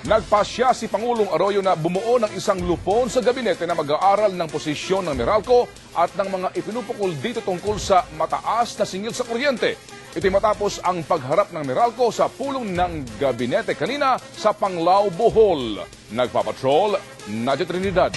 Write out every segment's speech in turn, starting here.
Nagpasya si Pangulong Arroyo na bumuo ng isang lupon sa gabinete na mag-aaral ng posisyon ng Meralco at ng mga ipinupukol dito tungkol sa mataas na singil sa kuryente. Ito'y matapos ang pagharap ng Meralco sa pulong ng gabinete kanina sa Panglao, Bohol. Nagpapatrol, Nadia Trinidad.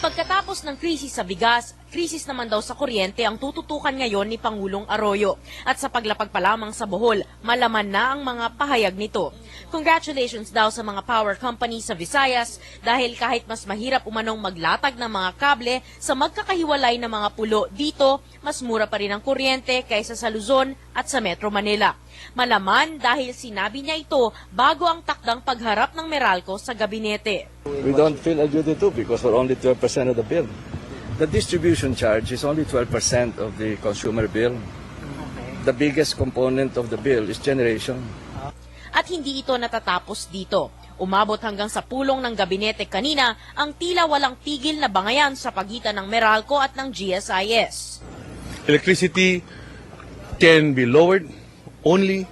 Pagkatapos ng krisis sa bigas, krisis naman daw sa kuryente ang tututukan ngayon ni Pangulong Arroyo. At sa paglapag pa lamang sa Bohol, malaman na ang mga pahayag nito. Congratulations daw sa mga power company sa Visayas dahil kahit mas mahirap umanong maglatag ng mga kable sa magkakahiwalay na mga pulo dito, mas mura pa rin ang kuryente kaysa sa Luzon at sa Metro Manila. Malaman dahil sinabi niya ito bago ang takdang pagharap ng Meralco sa gabinete. We don't feel a duty too because we're only 12% of the bill. The distribution charge is only 12% of the consumer bill. The biggest component of the bill is generation. At hindi ito natatapos dito. Umabot hanggang sa pulong ng gabinete kanina ang tila walang tigil na bangayan sa pagitan ng Meralco at ng GSIS. Electricity can be lowered only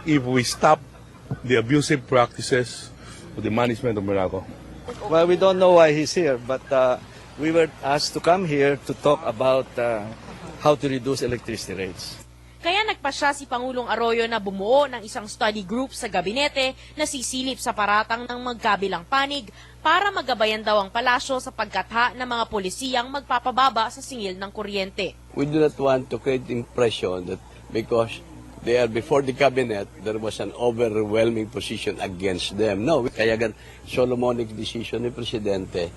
if we stop the abusive practices of the management of Meralco. Well, we don't know why he's here, but we were asked to come here to talk about how to reduce electricity rates. Kaya nagpasya si Pangulong Arroyo na bumuo ng isang study group sa gabinete na sisilip sa paratang ng magkabilang panig para magabayan daw ang palasyo sa pagkatha ng mga polisiyang magpapababa sa singil ng kuryente. We do not want to create impression that because they are before the cabinet, there was an overwhelming position against them. No, kaya Solomonic decision ni Presidente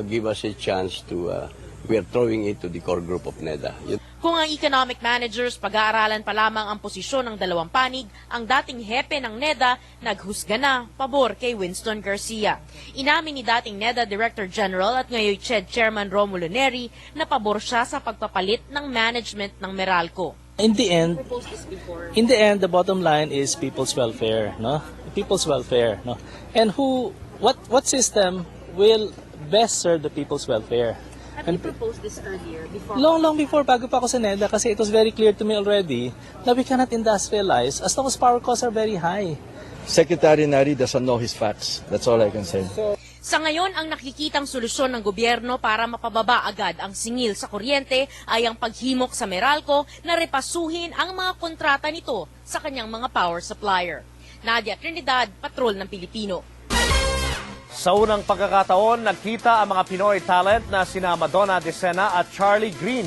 give us a chance to, we are throwing it to the core group of NEDA. Kung ang economic managers pag-aaralan pa lamang ang posisyon ng dalawang panig, ang dating hepe ng NEDA naghusga na pabor kay Winston Garcia. Inamin ni dating NEDA Director General at ngayon CHED Chairman Romulo Neri na pabor siya sa pagpapalit ng management ng Meralco. In the end, the bottom line is people's welfare, no? People's welfare, no? And what system will best serve the people's welfare? Have you proposed this earlier? Long before, bago pa ako sa NEDA, kasi it was very clear to me already that we cannot industrialize as long as power costs are very high. Secretary Nari doesn't know his facts. That's all I can say. Sa ngayon, ang nakikitang solusyon ng gobyerno para mapababa agad ang singil sa kuryente ay ang paghimok sa Meralco na repasuhin ang mga kontrata nito sa kanyang mga power supplier. Nadia Trinidad, Patrol ng Pilipino. Sa unang pagkakataon, nagkita ang mga Pinoy talent na sina Madonna Decena at Charlie Green.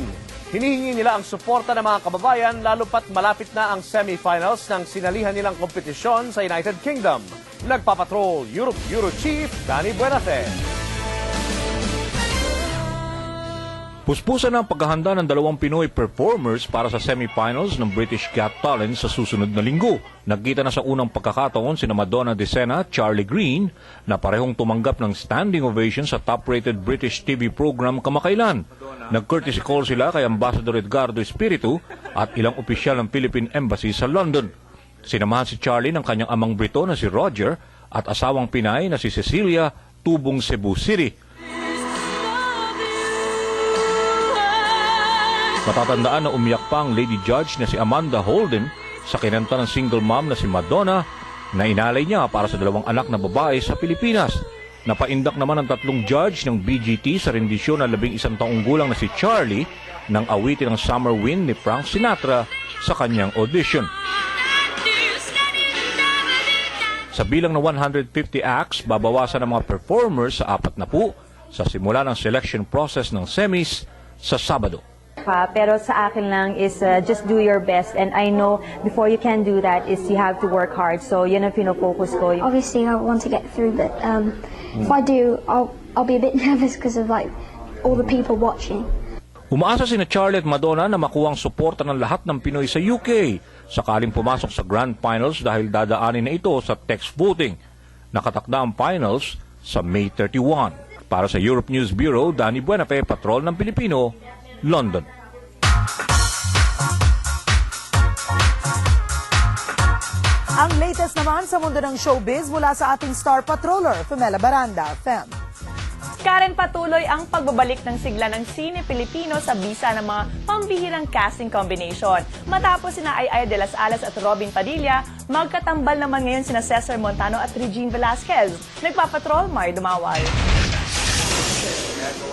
Hinihingi nila ang suporta ng mga kababayan lalo pat malapit na ang semifinals ng sinalihan nilang kompetisyon sa United Kingdom. Nagpapatrol Europe Bureau Chief Danny Buenate. Puspusan ang paghahanda ng dalawang Pinoy performers para sa semifinals ng British Got Talent sa susunod na linggo. Nagkita na sa unang pagkakataon sina Madonna Decena at Charlie Green na parehong tumanggap ng standing ovation sa top-rated British TV program kamakailan. Nag-courtesy call sila kay Ambassador Edgardo Espiritu at ilang opisyal ng Philippine Embassy sa London. Sinamahan si Charlie ng kanyang amang Brito na si Roger at asawang Pinay na si Cecilia, tubong Cebu City. Matatandaan na umiyak pa ang Lady Judge na si Amanda Holden sa kinanta ng single mom na si Madonna na inalay niya para sa dalawang anak na babae sa Pilipinas. Napaindak naman ang tatlong judge ng BGT sa rendisyon ng 11 taong gulang na si Charlie ng awitin ng Summer Wind ni Frank Sinatra sa kanyang audition. Sa bilang na 150 acts, babawasan ang mga performers sa 40 sa simula ng selection process ng semis sa Sabado. Pero sa akin lang is just do your best, and I know before you can do that is you have to work hard, so yun ang fino-focus ko. Obviously I want to get through, but if I do, I'll be a bit nervous because of like all the people watching. Umaasa sina Charlie at Madonna na makuha ang suporta ng lahat ng Pinoy sa UK sakaling pumasok sa Grand Finals dahil dadaanin na ito sa text voting. Nakatakda ang finals sa May 31. Para sa Europe News Bureau, Danny Buenate, Patrol ng Pilipino, London. Ang latest naman sa mundo ng showbiz mula sa ating star patroller, Femela Baranda, Fem. Karen, patuloy ang pagbabalik ng sigla ng sine Pilipino sa bisa ng mga pambihirang casting combination. Matapos sina Ay de las Alas at Robin Padilla, magkatambal naman ngayon sina Cesar Montano at Regine Velasquez. Nagpapatrol, Mario Dumawal.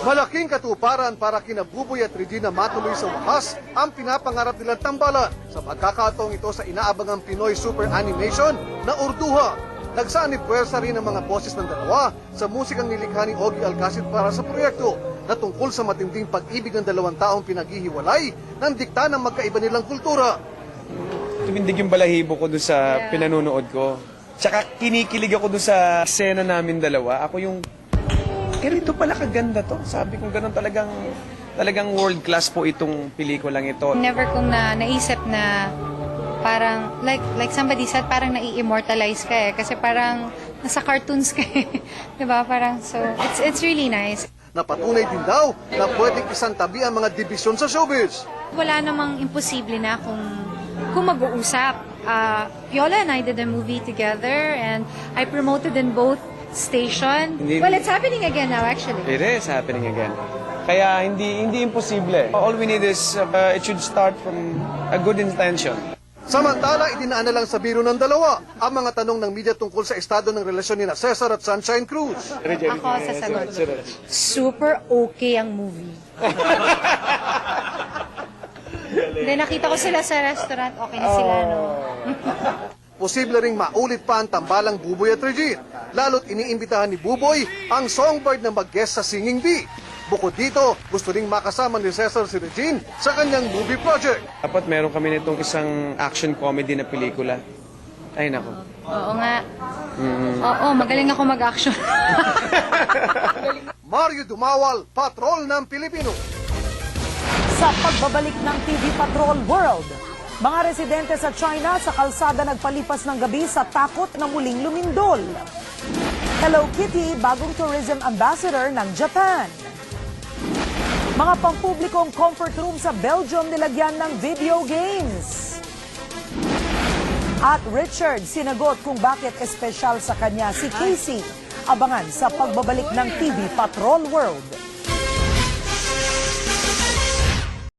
Malaking katuparan para kina Buboy at Regina matuloy sa wakas ang pinapangarap nilang tambalan sa pagkakataong ito sa inaabangang Pinoy Super Animation na Urduha. Nagsanib puwersa rin ang mga boses ng dalawa sa musikang nilikha ni Ogie Alcacid para sa proyekto na tungkol sa matinding pag-ibig ng dalawang taong pinaghihiwalay ng dikta ng magkaiba nilang kultura. Tumindig yung balahibo ko doon sa pinanonood ko. Tsaka kinikilig ako doon sa eksena namin dalawa. Ako yung, ganito pala kaganda to. Sabi ko ganun talagang world class po itong pelikulang ito. Never kong naisip na parang, like somebody said, parang nai-immortalize ka eh. Kasi parang nasa cartoons ka eh. Diba? Parang, so, it's really nice. Napatunay din daw na pwedeng isang tabi ang mga dibisyon sa showbiz. Wala namang imposible na kung mag-uusap. Viola and I did a movie together and I promoted in both station. Well, it's happening again now actually. It is happening again. Kaya hindi imposible. All we need is, it should start from a good intention. Samantala, idinaan na lang sa biro ng dalawa ang mga tanong ng media tungkol sa estado ng relasyon ni Cesar at Sunshine Cruz. Ako sasagot. Super okay ang movie. Hindi, nakita ko sila sa restaurant, okay na sila, no? Posible ring maulit pa ang tambalang Buboy at Regine. Lalo't iniimbitahan ni Buboy ang songbird na mag-guest sa Singing Bee. Bukod dito, gusto ring makasama ni Cesar si Regine sa kanyang movie project. Dapat meron kami nitong isang action comedy na pelikula. Ay, nako. Oo nga. Oo, magaling ako mag-action. Mario Dumawal, Patrol ng Pilipino. Sa pagbabalik ng TV Patrol World, mga residente sa China sa kalsada nagpalipas ng gabi sa takot na muling lumindol. Hello Kitty, bagong tourism ambassador ng Japan. Mga pampublikong comfort room sa Belgium nilagyan ng video games. At Richard sinagot kung bakit espesyal sa kanya si Casey. Abangan sa pagbabalik ng TV Patrol World.